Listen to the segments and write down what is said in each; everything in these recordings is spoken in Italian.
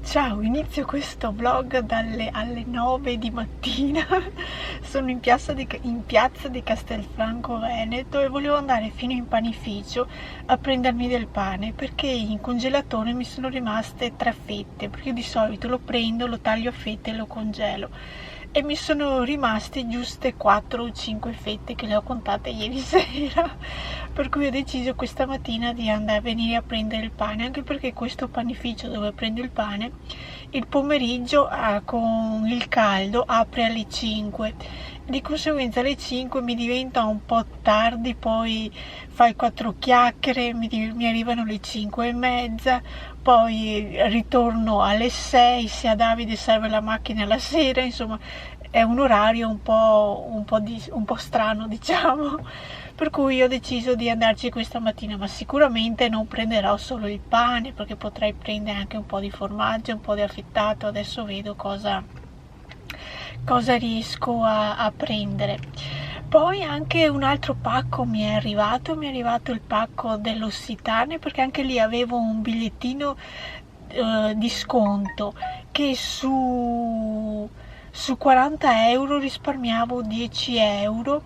Ciao, inizio questo vlog alle 9 di mattina. Sono in piazza di Castelfranco Veneto e volevo andare fino in panificio a prendermi del pane perché in congelatore mi sono rimaste 3 fette, perché io di solito lo prendo, lo taglio a fette e lo congelo, e mi sono rimaste giuste 4 o 5 fette che le ho contate ieri sera, per cui ho deciso questa mattina di andare a venire a prendere il pane, anche perché questo panificio dove prendo il pane il pomeriggio con il caldo apre alle 5, di conseguenza alle 5 mi diventa un po' tardi, poi fai 4 chiacchiere, mi arrivano le 5 e mezza, poi ritorno alle 6 se a Davide serve la macchina la sera, insomma è un orario un po' strano, diciamo, per cui ho deciso di andarci questa mattina, ma sicuramente non prenderò solo il pane, perché potrei prendere anche un po' di formaggio, un po' di affettato. Adesso vedo cosa riesco a prendere. Poi anche un altro pacco mi è arrivato il pacco dell'Ossitane, perché anche lì avevo un bigliettino di sconto che su 40 euro risparmiavo 10 euro,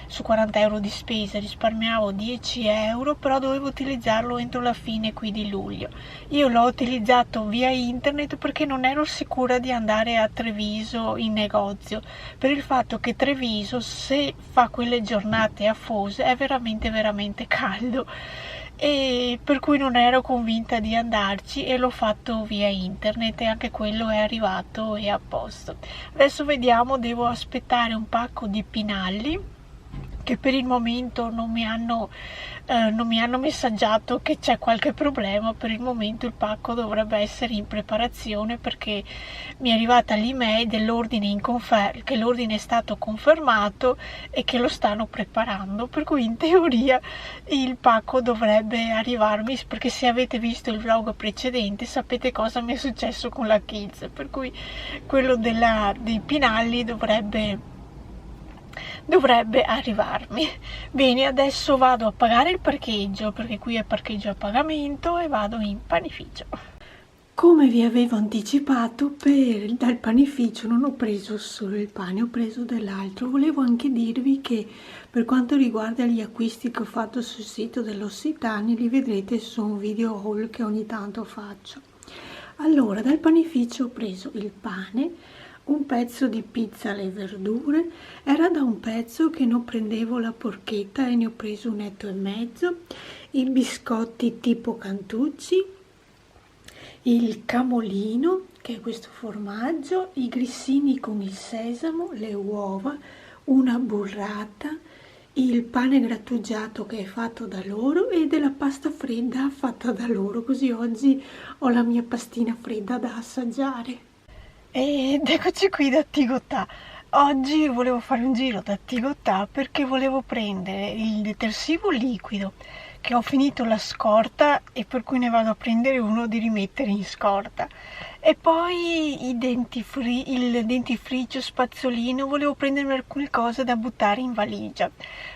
su 40 euro di spesa risparmiavo 10 euro, però dovevo utilizzarlo entro la fine qui di luglio. Io l'ho utilizzato via internet perché non ero sicura di andare a Treviso in negozio, per il fatto che Treviso, se fa quelle giornate afose, è veramente caldo, e per cui non ero convinta di andarci e l'ho fatto via internet, e anche quello è arrivato e a posto. Adesso vediamo, devo aspettare un pacco di pinalli che per il momento non mi hanno messaggiato che c'è qualche problema. Per il momento il pacco dovrebbe essere in preparazione, perché mi è arrivata l'email dell'ordine che l'ordine è stato confermato e che lo stanno preparando, per cui in teoria il pacco dovrebbe arrivarmi, perché se avete visto il vlog precedente sapete cosa mi è successo con la Kids, per cui quello dei pinalli dovrebbe arrivarmi. Bene, adesso vado a pagare il parcheggio, perché qui è parcheggio a pagamento, e vado in panificio. Come vi avevo anticipato, dal panificio non ho preso solo il pane, ho preso dell'altro. Volevo anche dirvi che per quanto riguarda gli acquisti che ho fatto sul sito dell'Ossitani, li vedrete su un video haul che ogni tanto faccio. Allora, dal panificio ho preso il pane, un pezzo di pizza alle verdure, era da un pezzo che non prendevo la porchetta e ne ho preso 1,5 etti, i biscotti tipo Cantucci, il camolino, che è questo formaggio, i grissini con il sesamo, le uova, una burrata, il pane grattugiato che è fatto da loro e della pasta fredda fatta da loro, così oggi ho la mia pastina fredda da assaggiare. Ed eccoci qui da Tigotà. Oggi volevo fare un giro da Tigotà perché volevo prendere il detersivo liquido, che ho finito la scorta e per cui ne vado a prendere uno di rimettere in scorta, e poi il dentifricio spazzolino, volevo prendermi alcune cose da buttare in valigia,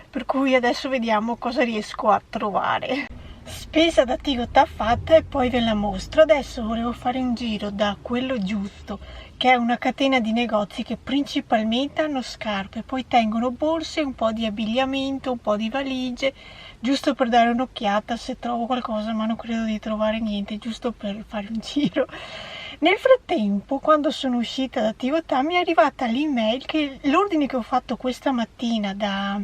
per cui adesso vediamo cosa riesco a trovare. Spesa da Tigotà fatta, e poi ve la mostro. Adesso volevo fare un giro da Quello Giusto, che è una catena di negozi che principalmente hanno scarpe, poi tengono borse, un po' di abbigliamento, un po' di valigie, giusto per dare un'occhiata se trovo qualcosa, ma non credo di trovare niente, giusto per fare un giro. Nel frattempo, quando sono uscita da Tigotà, mi è arrivata l'email che l'ordine che ho fatto questa mattina da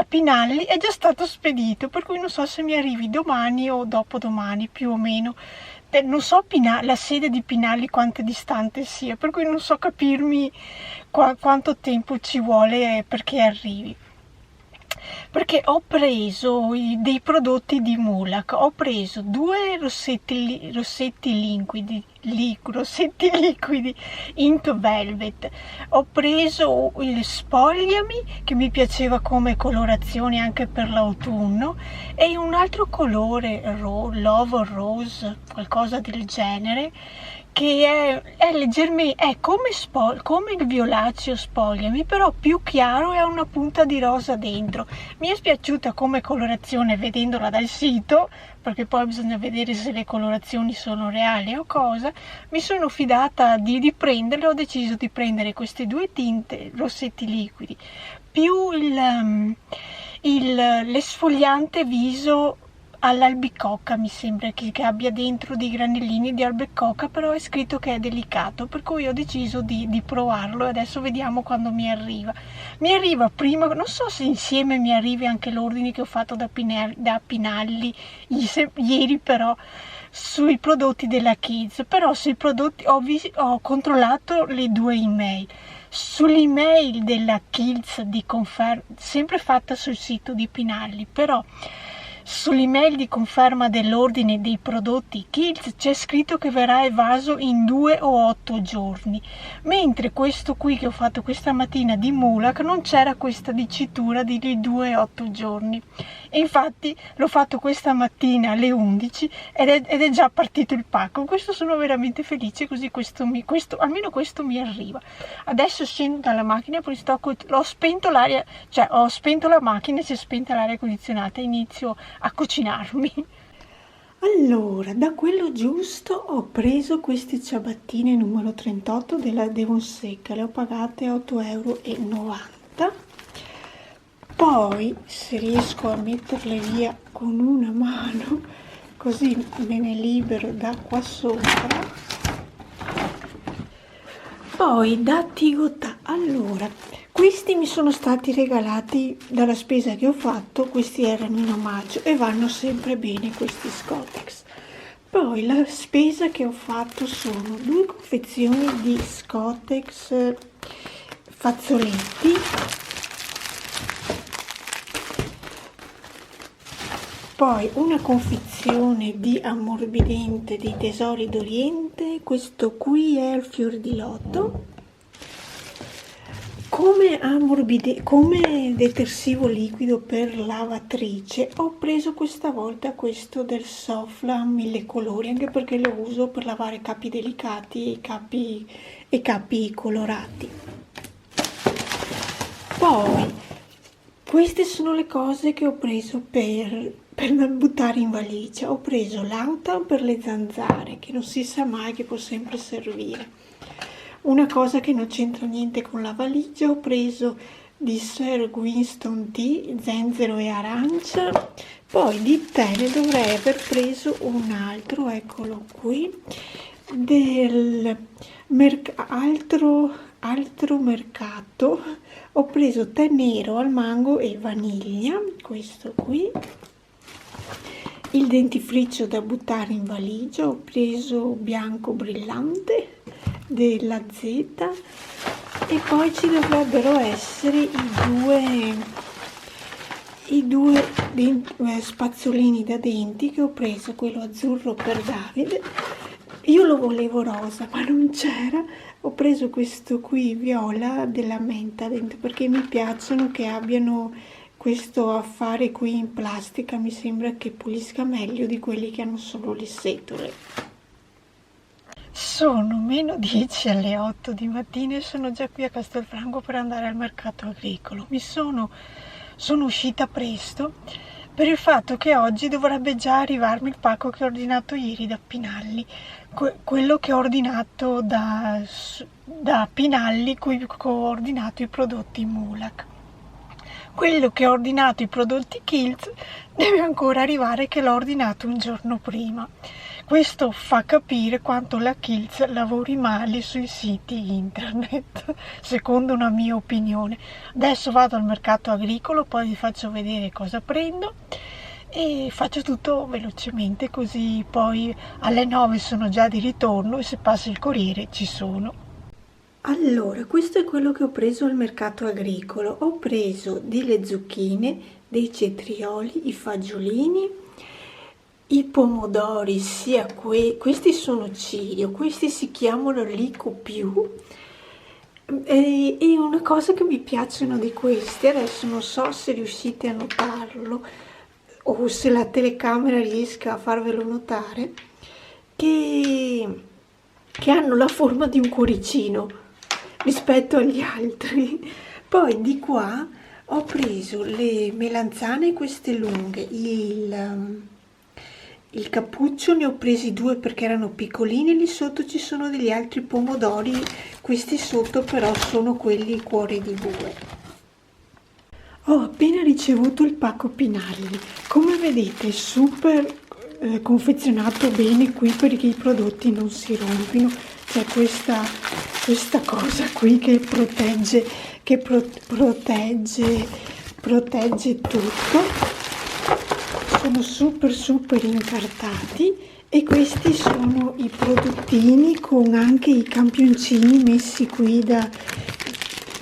Pinalli è già stato spedito, per cui non so se mi arrivi domani o dopodomani, più o meno. Non so la sede di Pinalli quanto è distante sia, per cui non so capirmi quanto tempo ci vuole perché arrivi. Perché ho preso dei prodotti di Mulac, ho preso 2 rossetti liquidi Ink Velvet, ho preso il Spogliami, che mi piaceva come colorazione anche per l'autunno, e un altro colore Love Rose, qualcosa del genere, che è leggermente, è come il violaceo Spogliami, però più chiaro e ha una punta di rosa dentro. Mi è spiaciuta come colorazione vedendola dal sito, perché poi bisogna vedere se le colorazioni sono reali o cosa. Mi sono fidata di prenderle, ho deciso di prendere queste due tinte, rossetti liquidi, più l'esfoliante viso all'albicocca, mi sembra che abbia dentro dei granellini di albicocca, però è scritto che è delicato, per cui ho deciso di provarlo e adesso vediamo quando mi arriva. Mi arriva prima, non so se insieme mi arrivi anche l'ordine che ho fatto da Pinalli ieri, però sui prodotti della Kids, però sui prodotti ho controllato le due email. Sull'email della Kids di conferma, sempre fatta sul sito di Pinalli, però sull'email di conferma dell'ordine dei prodotti Kids c'è scritto che verrà evaso in 2 o 8 giorni, mentre questo qui che ho fatto questa mattina di Mulac non c'era questa dicitura di 2 o 8 giorni. E infatti l'ho fatto questa mattina alle 11 ed è già partito il pacco. Questo sono veramente felice, così almeno questo mi arriva. Adesso scendo dalla macchina, poi ho spento l'aria, cioè ho spento la macchina e si è spenta l'aria condizionata e inizio a cucinarmi. Allora, da quello giusto ho preso queste ciabattine numero 38 della Devon Secca, le ho pagate 8,90 €. Poi, se riesco a metterle via con una mano, così me ne libero da qua sopra. Poi da Tigotà, allora, questi mi sono stati regalati dalla spesa che ho fatto, questi erano in omaggio e vanno sempre bene questi Scottex. Poi la spesa che ho fatto sono 2 confezioni di Scottex fazzoletti, poi una confezione di ammorbidente dei Tesori d'Oriente, questo qui è il fior di loto. Come detersivo liquido per lavatrice ho preso questa volta questo del Sofla 1000 colori, anche perché lo uso per lavare capi delicati e capi colorati. Poi queste sono le cose che ho preso per non buttare in valigia. Ho preso l'Autan per le zanzare, che non si sa mai, che può sempre servire. Una cosa che non c'entra niente con la valigia, ho preso di Sir Winston Tea, zenzero e arancia. Poi di tè ne dovrei aver preso un altro, eccolo qui, del altro mercato. Ho preso tè nero al mango e vaniglia, questo qui. Il dentifricio da buttare in valigia, ho preso bianco brillante della Z, e poi ci dovrebbero essere i due spazzolini da denti che ho preso, quello azzurro per Davide. Io lo volevo rosa ma non c'era, ho preso questo qui viola della menta dentro, perché mi piacciono che abbiano questo affare qui in plastica, mi sembra che pulisca meglio di quelli che hanno solo le setole. Sono meno 10 alle 8 di mattina e sono già qui a Castelfranco per andare al mercato agricolo. Sono uscita presto per il fatto che oggi dovrebbe già arrivarmi il pacco che ho ordinato ieri da Pinalli, quello che ho ordinato da Pinalli, cui ho ordinato i prodotti Mulac. Quello che ho ordinato i prodotti Kids deve ancora arrivare, che l'ho ordinato un giorno prima. Questo fa capire quanto la Kids lavori male sui siti internet, secondo una mia opinione. Adesso vado al mercato agricolo, poi vi faccio vedere cosa prendo e faccio tutto velocemente, così poi alle 9 sono già di ritorno e se passa il corriere ci sono. Allora, questo è quello che ho preso al mercato agricolo. Ho preso delle zucchine, dei cetrioli, i fagiolini, i pomodori, sia questi sono cirio, questi si chiamano licopiù. E una cosa che mi piacciono di questi, adesso non so se riuscite a notarlo o se la telecamera riesca a farvelo notare, che che hanno la forma di un cuoricino rispetto agli altri. Poi di qua ho preso le melanzane, queste lunghe, il cappuccio ne ho presi 2 perché erano piccolini, lì sotto ci sono degli altri pomodori, questi sotto però sono quelli cuore di bue. Ho appena ricevuto il pacco Pinalli, come vedete super confezionato bene qui perché i prodotti non si rompino, c'è questa cosa qui che protegge tutto. Sono super incartati e questi sono i prodottini con anche i campioncini messi qui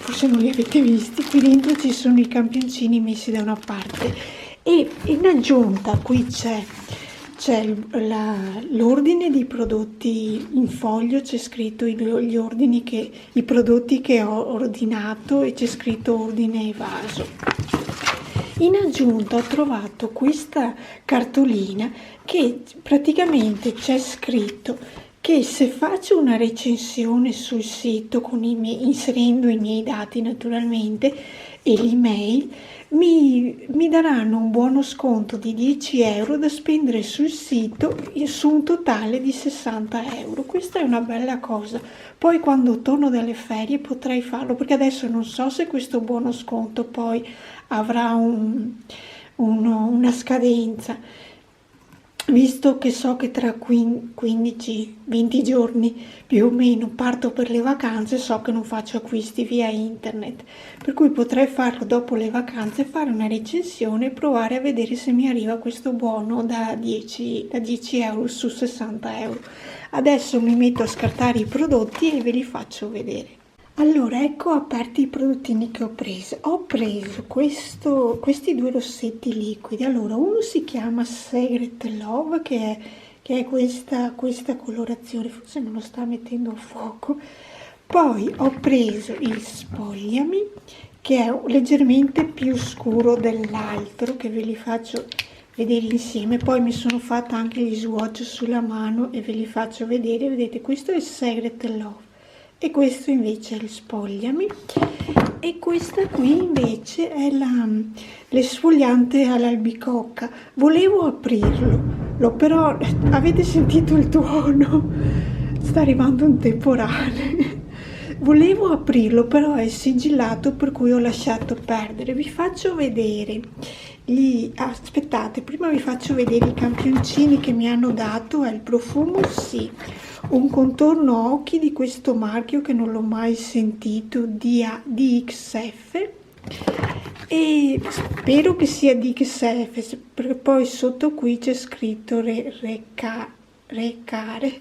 forse non li avete visti, qui dentro ci sono i campioncini messi da una parte e in aggiunta qui c'è l'ordine di prodotti in foglio, c'è scritto i prodotti che ho ordinato e c'è scritto ordine e vaso. In aggiunta ho trovato questa cartolina che praticamente c'è scritto che se faccio una recensione sul sito inserendo i miei dati naturalmente e l'email, mi daranno un buono sconto di 10 euro da spendere sul sito su un totale di 60 euro. Questa è una bella cosa. Poi quando torno dalle ferie potrei farlo, perché adesso non so se questo buono sconto poi avrà una scadenza, visto che so che tra 15-20 giorni più o meno parto per le vacanze, so che non faccio acquisti via internet, per cui potrei farlo dopo le vacanze, fare una recensione e provare a vedere se mi arriva questo buono da 10 euro su 60 euro. Adesso mi metto a scartare i prodotti e ve li faccio vedere. Allora, ecco aperti i prodottini che ho preso. Ho preso questi 2 rossetti liquidi. Allora, uno si chiama Secret Love, che è questa colorazione, forse non lo sta mettendo a fuoco. Poi ho preso il Spogliami, che è leggermente più scuro dell'altro, che ve li faccio vedere insieme. Poi mi sono fatta anche gli swatch sulla mano e ve li faccio vedere. Vedete, questo è il Secret Love. E questo invece è il Spogliami e questa qui invece è l'esfoliante all'albicocca. Volevo aprirlo, però avete sentito il tuono? Sta arrivando un temporale. Volevo aprirlo, però è sigillato, per cui ho lasciato perdere. Vi faccio vedere aspettate, prima vi faccio vedere i campioncini che mi hanno dato. È il profumo Sì, un contorno occhi di questo marchio che non l'ho mai sentito, DXF, e spero che sia DXF perché poi sotto qui c'è scritto Recare,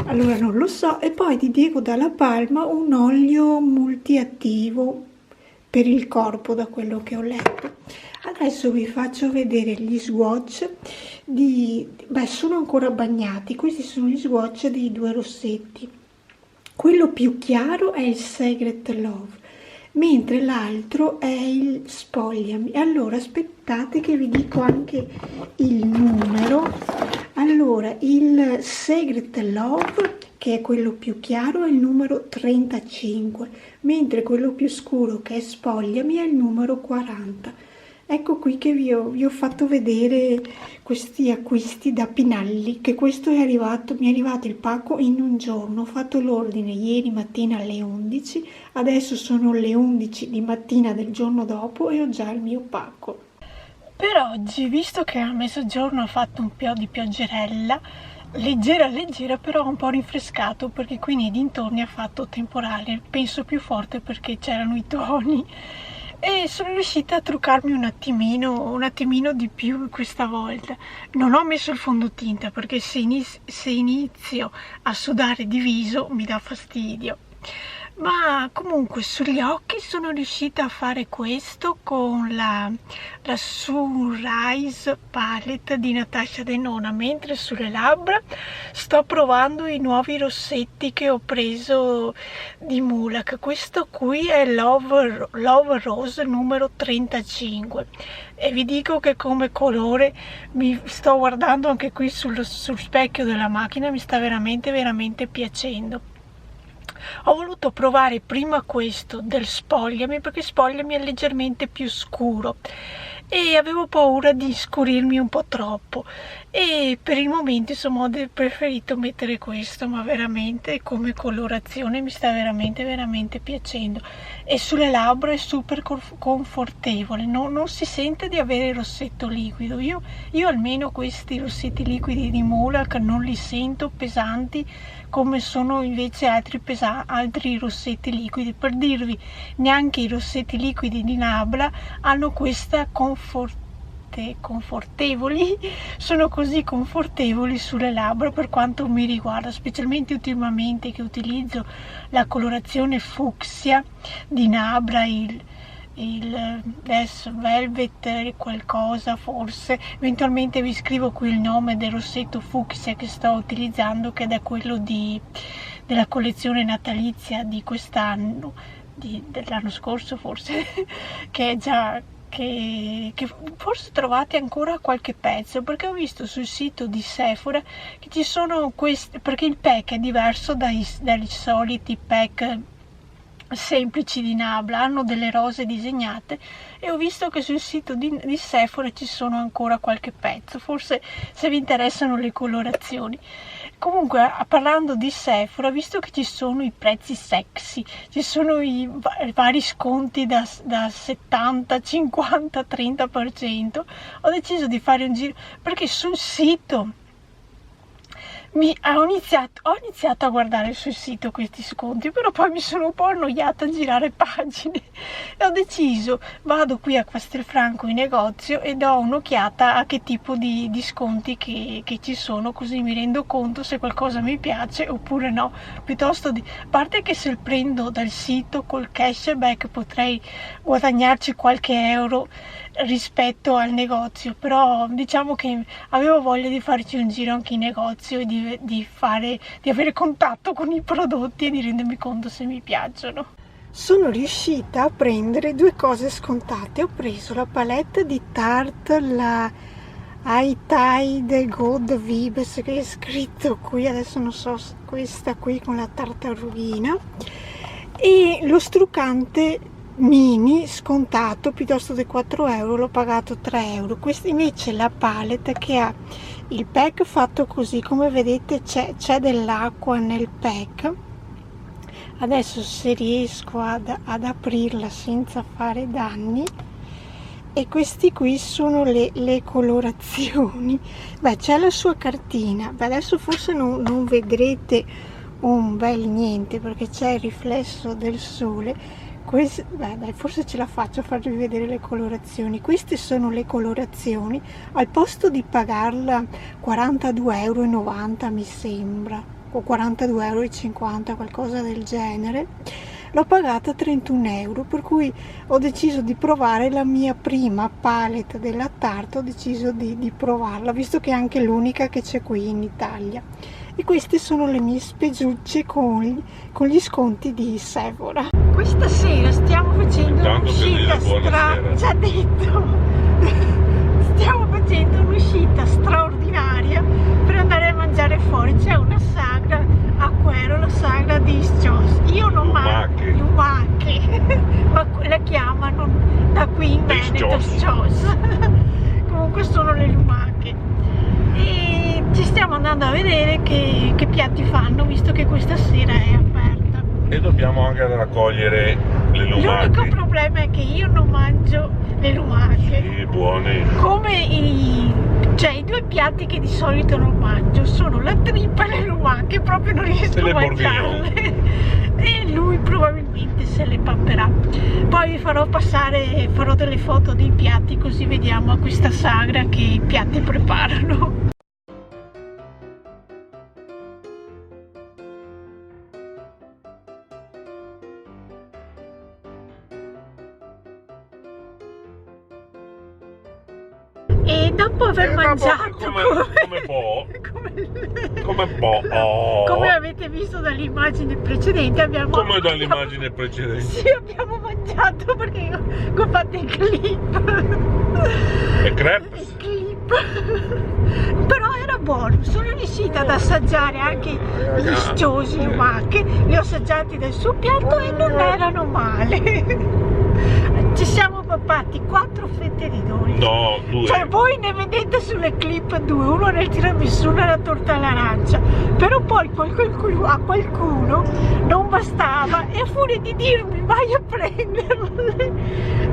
allora non lo so. E poi di Diego Dalla Palma un olio multiattivo per il corpo, da quello che ho letto. Adesso vi faccio vedere gli swatch sono ancora bagnati. Questi sono gli swatch dei 2 rossetti. Quello più chiaro è il Secret Love, mentre l'altro è il Spogliami. Allora aspettate che vi dico anche il numero. Allora, il Secret Love, che è quello più chiaro, è il numero 35, mentre quello più scuro, che è Spogliami, è il numero 40. Ecco qui che vi ho fatto vedere questi acquisti da Pinalli, che questo mi è arrivato il pacco in un giorno. Ho fatto l'ordine ieri mattina alle 11, adesso sono le 11 di mattina del giorno dopo e ho già il mio pacco. Per oggi, visto che a mezzogiorno ha fatto un po' di pioggerella, leggera, però un po' rinfrescato, perché qui nei dintorni ha fatto temporale, penso più forte perché c'erano i tuoni, e sono riuscita a truccarmi un attimino di più questa volta. Non ho messo il fondotinta perché se inizio a sudare di viso mi dà fastidio. Ma comunque sugli occhi sono riuscita a fare questo con la Sunrise Palette di Natasha Denona, mentre sulle labbra sto provando i nuovi rossetti che ho preso di Mulac. Questo qui è Love Rose numero 35 e vi dico che come colore, mi sto guardando anche qui sul specchio della macchina, mi sta veramente piacendo. Ho voluto provare prima questo del Spogliami, perché Spogliami è leggermente più scuro e avevo paura di scurirmi un po' troppo, e per il momento insomma ho preferito mettere questo, ma veramente come colorazione mi sta veramente piacendo, e sulle labbra è super confortevole, non si sente di avere il rossetto liquido. Io almeno questi rossetti liquidi di Mulac non li sento pesanti come sono invece altri rossetti liquidi. Per dirvi, neanche i rossetti liquidi di Nabla hanno questa confortevoli, sono così confortevoli sulle labbra per quanto mi riguarda, specialmente ultimamente che utilizzo la colorazione fucsia di Nabla, adesso Velvet qualcosa, forse eventualmente vi scrivo qui il nome del rossetto fucsia che sto utilizzando, che è quello della collezione natalizia di quest'anno, dell'anno scorso forse, che è già che forse trovate ancora qualche pezzo, perché ho visto sul sito di Sephora che ci sono questi, perché il pack è diverso dai soliti pack semplici di Nabla, hanno delle rose disegnate, e ho visto che sul sito di Sephora ci sono ancora qualche pezzo, forse se vi interessano le colorazioni. Comunque, parlando di Sephora, visto che ci sono i prezzi sexy, ci sono i vari sconti da 70, 50, 30%, ho deciso di fare un giro, perché sul sito ho iniziato a guardare sul sito questi sconti, però poi mi sono un po' annoiata a girare pagine e ho deciso, vado qui a Castelfranco in negozio e do un'occhiata a che tipo di sconti che ci sono, così mi rendo conto se qualcosa mi piace oppure no. Piuttosto a parte che se prendo dal sito col cashback potrei guadagnarci qualche euro rispetto al negozio, però diciamo che avevo voglia di farci un giro anche in negozio e di avere contatto con i prodotti e di rendermi conto se mi piacciono. Sono riuscita a prendere due cose scontate. Ho preso la palette di Tarte, la High Tide Gold Vibes, che è scritto qui, adesso non so, questa qui con la tartarugina, e lo struccante mini scontato piuttosto di 4 euro, l'ho pagato 3 euro. Questa invece è la palette che ha il pack fatto così, come vedete c'è dell'acqua nel pack. Adesso se riesco ad aprirla senza fare danni, e questi qui sono le colorazioni. Beh, c'è la sua cartina. Beh, adesso forse non vedrete un bel niente perché c'è il riflesso del sole. Dai, forse ce la faccio a farvi vedere le colorazioni. Queste sono le colorazioni. Al posto di pagarla 42,90 euro mi sembra, o 42,50 euro, qualcosa del genere, l'ho pagata 31 euro, per cui ho deciso di provare la mia prima palette della Tarte, ho deciso di provarla, visto che è anche l'unica che c'è qui in Italia. E queste sono le mie spesucce con gli sconti di Sephora. Questa sera stiamo facendo un'uscita stiamo facendo un'uscita straordinaria per andare a mangiare fuori. C'è una sagra a Quero, la sagra di Scios. Io non mangio lumache, ma la chiamano da qui in Veneto Scios. Comunque sono le lumache. E ci stiamo andando a vedere che piatti fanno, visto che questa sera è aperta. E dobbiamo anche raccogliere le lumache. L'unico problema è che io non mangio le lumache. Sì, buone. Come i due piatti che di solito non mangio sono la trippa e le lumache, proprio non riesco a mangiarle. E lui probabilmente se le papperà. Poi vi farò delle foto dei piatti, così vediamo a questa sagra che piatti preparano. E dopo aver mangiato come avete visto dall'immagine precedente, come dall'immagine precedente. Sì, abbiamo mangiato perché io ho fatto il clip. E crepes? Però era buono, sono riuscita ad assaggiare anche gli sciosi lumache, li ho assaggiati del suo piatto e non erano male. Ci siamo pappati 4 fette di dolce. No, 2. Cioè voi ne vedete sulle clip 2, uno nel tiramisù e nella torta all'arancia, però poi a qualcuno non bastava e a furia di dirmi vai a prenderle,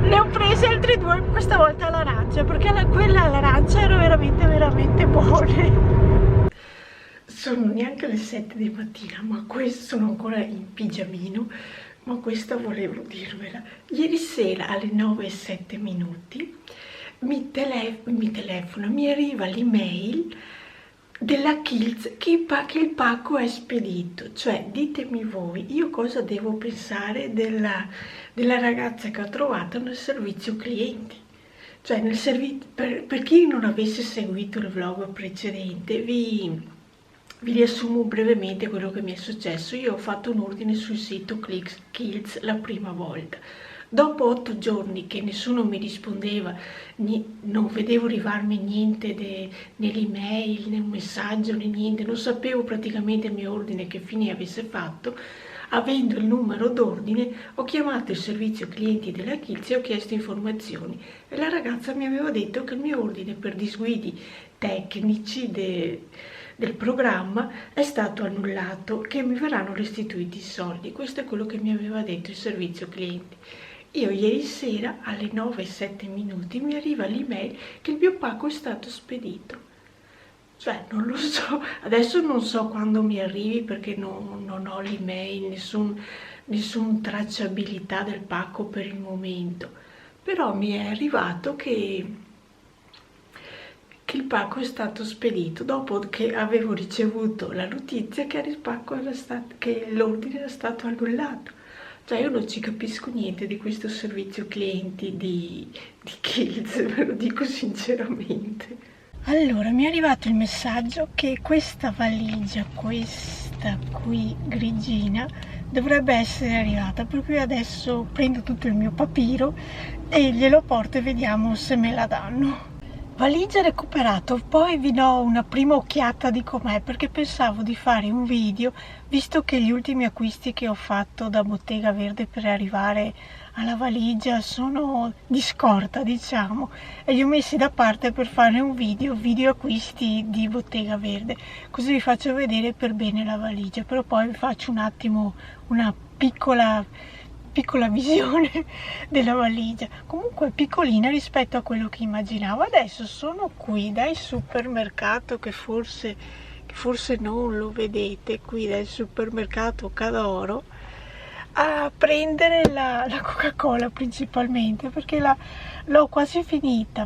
ne ho prese altre 2, questa volta all'arancia, perché quella all'arancia era veramente buone. Sono neanche le 7 di mattina, ma questo sono ancora in pigiamino. Ma questa volevo dirvela. Ieri sera alle 9:07 mi telefona, mi arriva l'email della Kills che il pacco è spedito. Cioè, ditemi voi, io cosa devo pensare della ragazza che ho trovato nel servizio clienti. Cioè, per chi non avesse seguito il vlog precedente, vi riassumo brevemente quello che mi è successo. Io ho fatto un ordine sul sito Kills la prima volta. Dopo 8 giorni che nessuno mi rispondeva, non vedevo arrivarmi niente nell'email, né un messaggio, né niente, non sapevo praticamente il mio ordine che fine avesse fatto. Avendo il numero d'ordine, ho chiamato il servizio clienti della Kills e ho chiesto informazioni. E la ragazza mi aveva detto che il mio ordine per disguidi tecnici del programma è stato annullato, che mi verranno restituiti i soldi. Questo è quello che mi aveva detto il servizio clienti. Io ieri sera alle 9:07 mi arriva l'email che il mio pacco è stato spedito. Cioè, non lo so, adesso non so quando mi arrivi perché non ho l'email, nessun tracciabilità del pacco per il momento, però mi è arrivato che il pacco è stato spedito dopo che avevo ricevuto la notizia che l'ordine era stato annullato. Cioè, io non ci capisco niente di questo servizio clienti di Kills, ve lo dico sinceramente. Allora, mi è arrivato il messaggio che questa valigia, questa qui grigina, dovrebbe essere arrivata, per cui adesso prendo tutto il mio papiro e glielo porto e vediamo se me la danno. Valigia recuperato, poi vi do una prima occhiata di com'è, perché pensavo di fare un video, visto che gli ultimi acquisti che ho fatto da Bottega Verde per arrivare alla valigia sono di scorta, diciamo, e li ho messi da parte per fare un video acquisti di Bottega Verde, così vi faccio vedere per bene la valigia, però poi vi faccio un attimo una piccola visione della valigia. Comunque è piccolina rispetto a quello che immaginavo. Adesso sono qui dal supermercato, che forse non lo vedete, qui dal supermercato Cadoro, a prendere la Coca-Cola principalmente, perché l'ho quasi finita.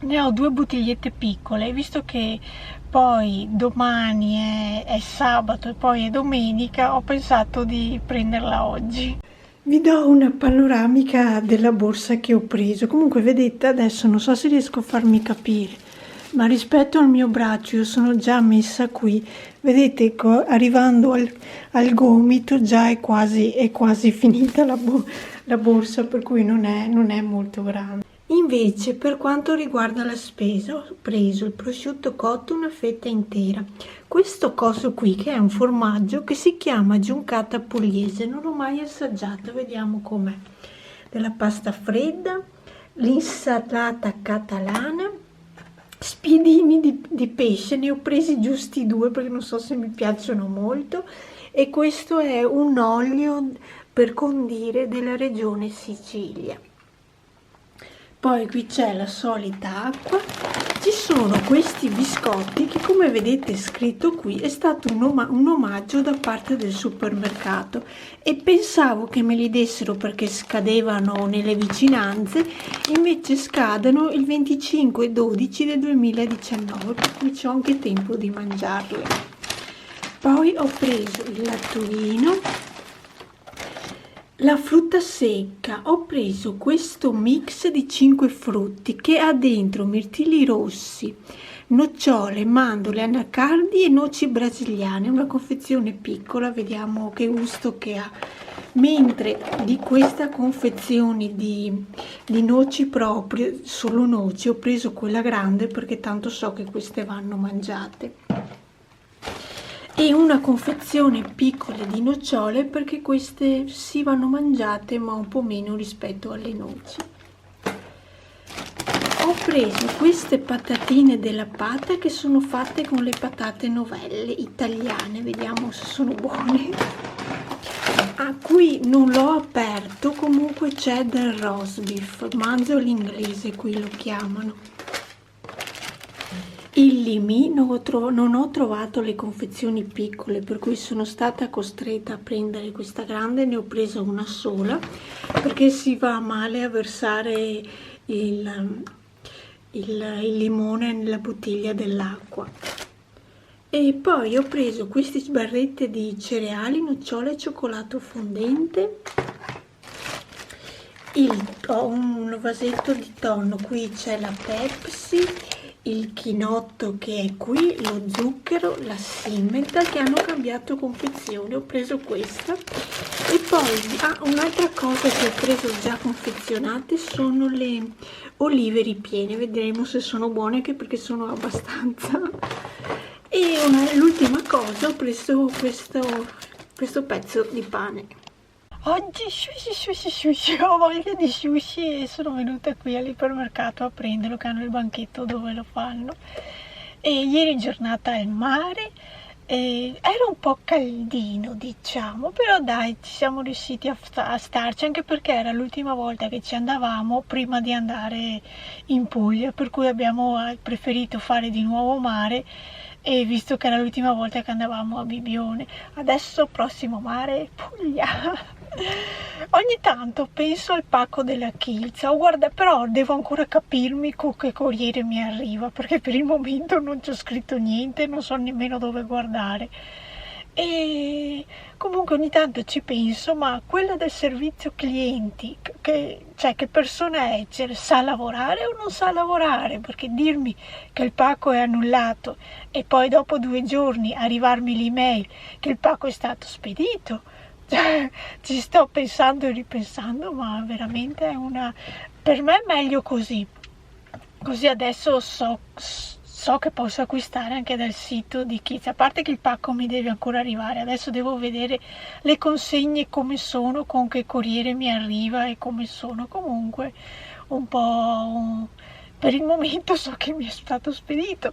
Ne ho 2 bottigliette piccole, visto che poi domani è sabato e poi è domenica, ho pensato di prenderla oggi. Vi do una panoramica della borsa che ho preso. Comunque vedete, adesso non so se riesco a farmi capire, ma rispetto al mio braccio io sono già messa qui. Vedete, arrivando al gomito già è quasi finita la borsa, per cui non è molto grande. Invece, per quanto riguarda la spesa, ho preso il prosciutto cotto, una fetta intera. Questo coso qui, che è un formaggio che si chiama giuncata pugliese, non l'ho mai assaggiato, vediamo com'è. Della pasta fredda, l'insalata catalana, spiedini di pesce, ne ho presi giusti 2 perché non so se mi piacciono molto, e questo è un olio per condire della regione Sicilia. Poi qui c'è la solita acqua, ci sono questi biscotti che, come vedete scritto qui, è stato un omaggio da parte del supermercato, e pensavo che me li dessero perché scadevano nelle vicinanze, invece scadono il 25/12 del 2019, per cui c'ho anche tempo di mangiarli. Poi ho preso il lattuino, La frutta secca, ho preso questo mix di 5 frutti che ha dentro mirtilli rossi, nocciole, mandorle, anacardi e noci brasiliane, una confezione piccola, vediamo che gusto che ha. Mentre di questa confezione di noci proprio, solo noci, ho preso quella grande perché tanto so che queste vanno mangiate. E una confezione piccola di nocciole perché queste si vanno mangiate ma un po' meno rispetto alle noci. Ho preso queste patatine della Pata che sono fatte con le patate novelle italiane, vediamo se sono buone. Qui non l'ho aperto, comunque c'è del roast beef, manzo all'inglese qui lo chiamano. Il Limi non ho trovato le confezioni piccole, per cui sono stata costretta a prendere questa grande, ne ho presa una sola perché si va male a versare il limone nella bottiglia dell'acqua. E poi ho preso queste barrette di cereali, nocciole e cioccolato fondente. Ho un vasetto di tonno, qui c'è la Pepsi, il chinotto che è qui, lo zucchero, la Simmental che hanno cambiato confezione, ho preso questa. E poi un'altra cosa che ho preso già confezionate sono le olive ripiene, vedremo se sono buone anche perché sono abbastanza. E l'ultima cosa ho preso questo pezzo di pane. Oggi sushi, ho voglia di sushi e sono venuta qui all'ipermercato a prenderlo, che hanno il banchetto dove lo fanno. E ieri giornata al mare, era un po' caldino diciamo, però dai, ci siamo riusciti a starci, anche perché era l'ultima volta che ci andavamo prima di andare in Puglia, per cui abbiamo preferito fare di nuovo mare. E visto che era l'ultima volta che andavamo a Bibbione, adesso prossimo mare Puglia. Ogni tanto penso al pacco della Chilza, guarda, però devo ancora capirmi con che corriere mi arriva, perché per il momento non c'ho scritto niente, non so nemmeno dove guardare. E comunque ogni tanto ci penso, ma quella del servizio clienti, che persona è? Sa lavorare o non sa lavorare? Perché dirmi che il pacco è annullato e poi dopo 2 giorni arrivarmi l'email che il pacco è stato spedito, ci sto pensando e ripensando, ma veramente per me è meglio così adesso so che posso acquistare anche dal sito di Kids, a parte che il pacco mi deve ancora arrivare, adesso devo vedere le consegne come sono, con che corriere mi arriva e come sono. Comunque un po' per il momento so che mi è stato spedito.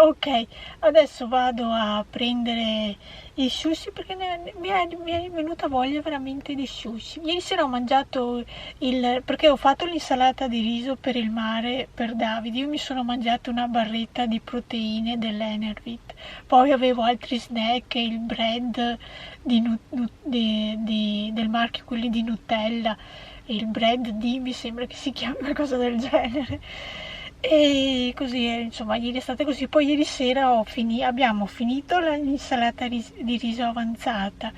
Ok, adesso vado a prendere i sushi perché mi è venuta voglia veramente di sushi. Ieri sera ho mangiato perché ho fatto l'insalata di riso per il mare per Davide. Io mi sono mangiato una barretta di proteine dell'Enervit, poi avevo altri snack, il bread del marchio quelli di Nutella, il bread mi sembra che si chiami una cosa del genere. E così, insomma, ieri è stata così. Poi ieri sera abbiamo finito l'insalata di riso avanzata.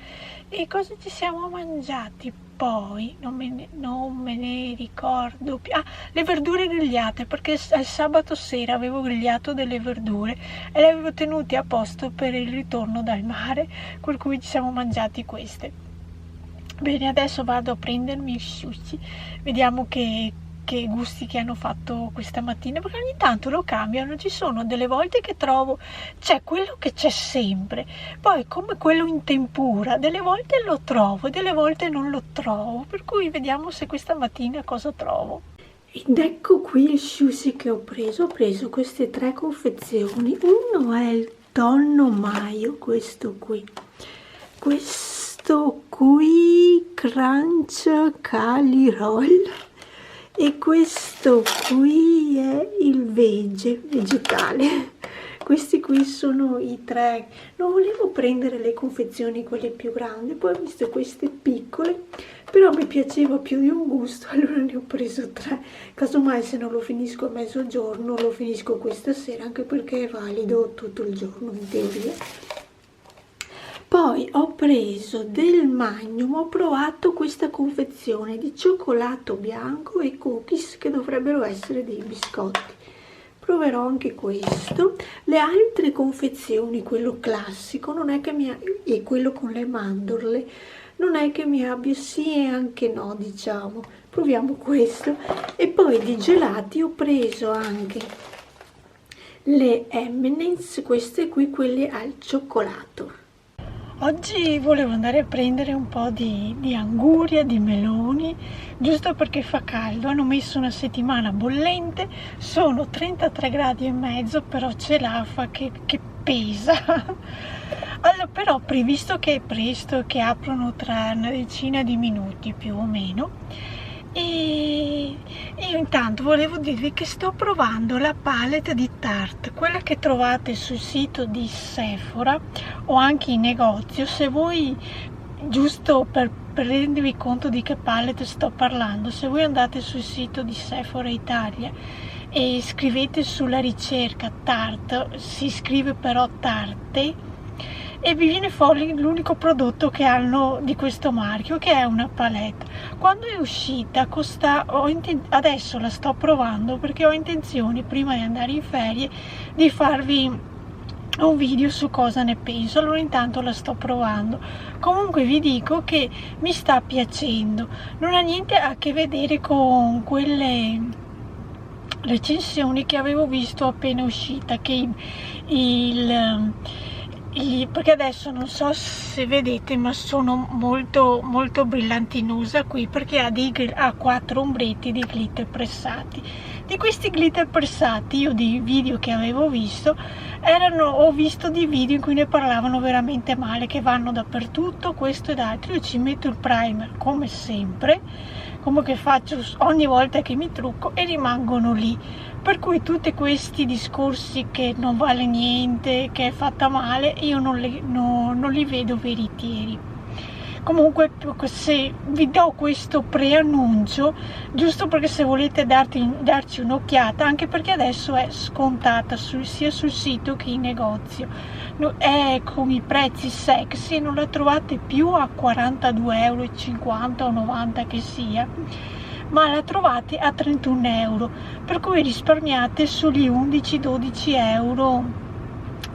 E cosa ci siamo mangiati poi? Non me ne ricordo più. Le verdure grigliate, perché al sabato sera avevo grigliato delle verdure e le avevo tenute a posto per il ritorno dal mare, per cui ci siamo mangiati queste. Bene, adesso vado a prendermi il sushi, vediamo che gusti che hanno fatto questa mattina, perché ogni tanto lo cambiano. Ci sono delle volte che trovo c'è quello che c'è sempre, poi come quello in tempura delle volte lo trovo e delle volte non lo trovo, per cui vediamo se questa mattina cosa trovo. Ed ecco qui il sushi che ho preso queste 3 confezioni. Uno è il tonno mayo, questo qui crunch cali roll, e questo qui è il vegetale. Questi qui sono i 3. Non volevo prendere le confezioni quelle più grandi, poi ho visto queste piccole, però mi piaceva più di un gusto, allora ne ho preso 3. Casomai se non lo finisco a mezzogiorno lo finisco questa sera, anche perché è valido tutto il giorno in teoria. Poi ho preso del Magnum, ho provato questa confezione di cioccolato bianco e cookies che dovrebbero essere dei biscotti. Proverò anche questo. Le altre confezioni, quello classico, non è che e quello con le mandorle, non è che mi abbia sì e anche no, diciamo. Proviamo questo. E poi di gelati ho preso anche le M&M's, queste qui, quelle al cioccolato. Oggi volevo andare a prendere un po' di anguria, di meloni, giusto perché fa caldo. Hanno messo una settimana bollente, sono 33 gradi e mezzo, però c'è l'afa che pesa. Allora, però visto che è presto, che aprono tra una decina di minuti più o meno, e io intanto volevo dirvi che sto provando la palette di Tarte, quella che trovate sul sito di Sephora o anche in negozio. Se voi, giusto per rendervi conto di che palette sto parlando, se voi andate sul sito di Sephora Italia e scrivete sulla ricerca Tarte, si scrive però Tarte, e vi viene fuori l'unico prodotto che hanno di questo marchio, che è una palette. Quando è uscita adesso la sto provando perché ho intenzione, prima di andare in ferie, di farvi un video su cosa ne penso. Allora intanto la sto provando. Comunque vi dico che mi sta piacendo, non ha niente a che vedere con quelle recensioni che avevo visto appena uscita, che perché adesso non so se vedete, ma sono molto molto brillantinosa qui, perché ha 4 ombretti di glitter pressati. Di questi glitter pressati, io di video che avevo visto, ho visto di video in cui ne parlavano veramente male, che vanno dappertutto, questo ed altro. Io ci metto il primer come sempre, come che faccio ogni volta che mi trucco, e rimangono lì. Per cui tutti questi discorsi che non vale niente, che è fatta male, io non li vedo veritieri. Comunque, se vi do questo preannuncio, giusto perché se volete darci un'occhiata, anche perché adesso è scontata sia sul sito che in negozio, è con i prezzi sexy e non la trovate più a 42,50 € o 90 che sia, ma la trovate a 31 €, per cui risparmiate sugli 11-12 €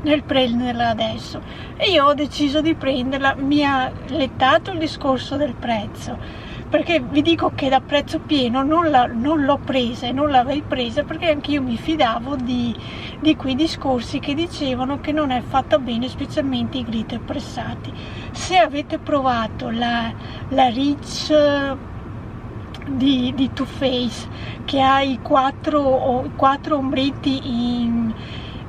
nel prenderla adesso. E io ho deciso di prenderla, mi ha lettato il discorso del prezzo, perché vi dico che da prezzo pieno non l'ho presa e non l'avrei presa, perché anch'io mi fidavo di quei discorsi che dicevano che non è fatta bene, specialmente i glitter pressati. Se avete provato la Rich di Too Faced, che ha i 4 ombretti in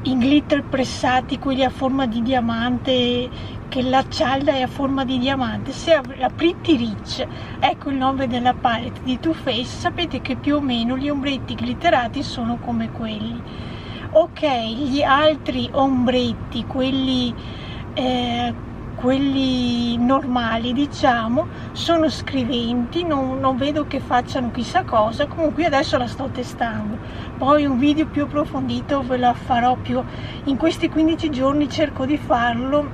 glitter pressati, quelli a forma di diamante, che la cialda è a forma di diamante, se la Pretty Rich, ecco il nome della palette di Too Faced, sapete che più o meno gli ombretti glitterati sono come quelli. Ok, gli altri ombretti, quelli normali, diciamo, sono scriventi, non vedo che facciano chissà cosa. Comunque adesso la sto testando, poi un video più approfondito ve la farò più in questi 15 giorni, cerco di farlo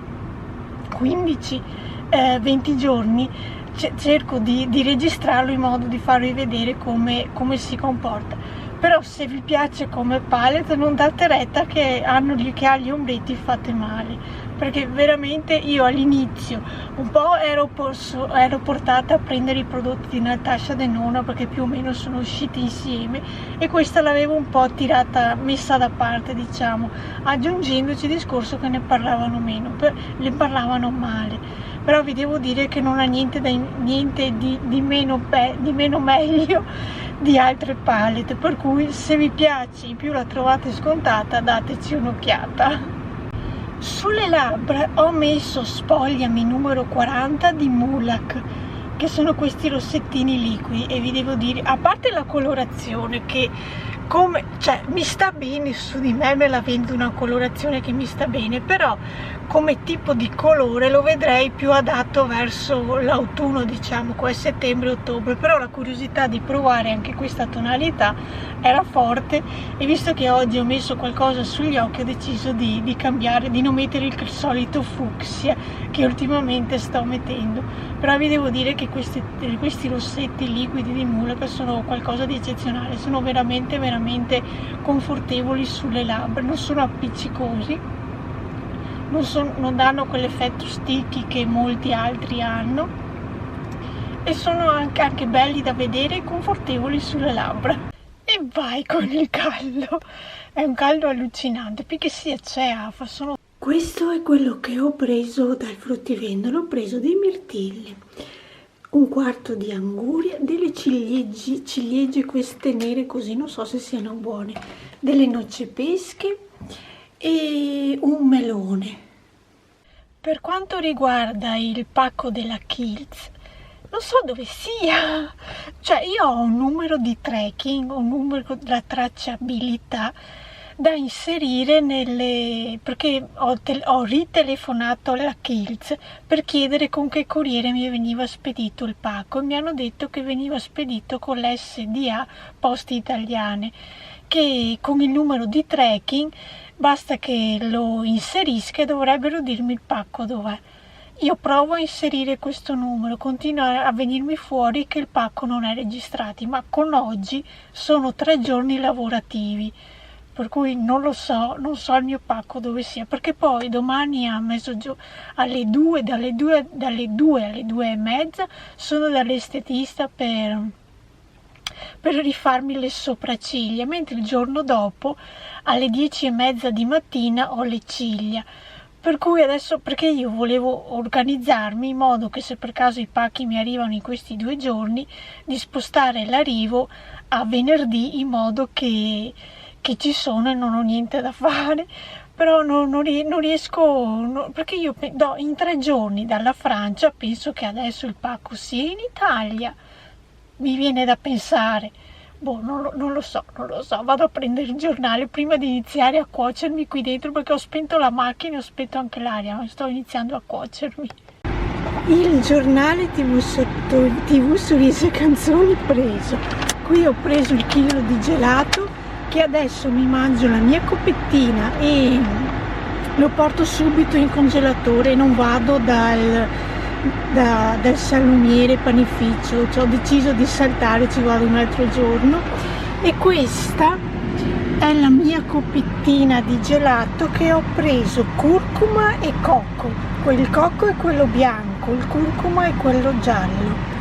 15-20 giorni, cerco di registrarlo in modo di farvi vedere come si comporta. Però se vi piace come palette, non date retta che ha gli ombretti fatti male, perché veramente io all'inizio un po' ero portata a prendere i prodotti di Natasha Denona, perché più o meno sono usciti insieme, e questa l'avevo un po' messa da parte, diciamo, aggiungendoci il discorso che ne parlavano male. Però vi devo dire che non ha niente di meno meglio di altre palette, per cui se vi piace, in più la trovate scontata, dateci un'occhiata. Sulle labbra ho messo Spogliami numero 40 di Mulac, che sono questi rossettini liquidi, e vi devo dire, a parte la colorazione che cioè mi sta bene su di me, me la vendo una colorazione che mi sta bene, però come tipo di colore lo vedrei più adatto verso l'autunno, diciamo, qua è settembre-ottobre, però la curiosità di provare anche questa tonalità era forte, e visto che oggi ho messo qualcosa sugli occhi ho deciso di cambiare, di non mettere il solito fucsia che ultimamente sto mettendo. Però vi devo dire che questi rossetti liquidi di Mulaka sono qualcosa di eccezionale, sono veramente confortevoli sulle labbra, non sono appiccicosi, non danno quell'effetto sticky che molti altri hanno, e sono anche belli da vedere e confortevoli sulle labbra. E vai con il caldo, è un caldo allucinante, perché si c'è afa, sono... Questo è quello che ho preso dal fruttivendolo, ho preso dei mirtilli, un quarto di anguria, delle ciliegie queste nere così, non so se siano buone, delle noci pesche e un melone. Per quanto riguarda il pacco della Kiehl's, non so dove sia, cioè io ho un numero di tracking, un numero della tracciabilità da inserire perché ho ritelefonato alla Kiehl's per chiedere con che corriere mi veniva spedito il pacco, e mi hanno detto che veniva spedito con l'SDA Poste Italiane, che con il numero di tracking basta che lo inserisca e dovrebbero dirmi il pacco dov'è. Io provo a inserire questo numero, continua a venirmi fuori che il pacco non è registrato, ma con oggi sono 3 giorni lavorativi, per cui non lo so, non so il mio pacco dove sia, perché poi domani a mezzogiorno, dalle 2 alle 2:30 sono dall'estetista per rifarmi le sopracciglia, mentre il giorno dopo alle 10:30 di mattina ho le ciglia. Per cui adesso, perché io volevo organizzarmi in modo che se per caso i pacchi mi arrivano in questi 2 giorni, di spostare l'arrivo a venerdì in modo che ci sono e non ho niente da fare. Però non riesco, perché io in 3 giorni dalla Francia penso che adesso il pacco sia in Italia, mi viene da pensare. Boh, non lo so, vado a prendere il giornale prima di iniziare a cuocermi qui dentro, perché ho spento la macchina e ho spento anche l'aria, ma sto iniziando a cuocermi. Il giornale TV su Rise e Canzoni preso. Qui ho preso il chilo di gelato, che adesso mi mangio la mia coppettina e lo porto subito in congelatore e non vado dal salumiere panificio, cioè ho deciso di saltare, ci vado un altro giorno. E questa è la mia coppettina di gelato che ho preso curcuma e cocco. Il cocco è quello bianco, il curcuma è quello giallo.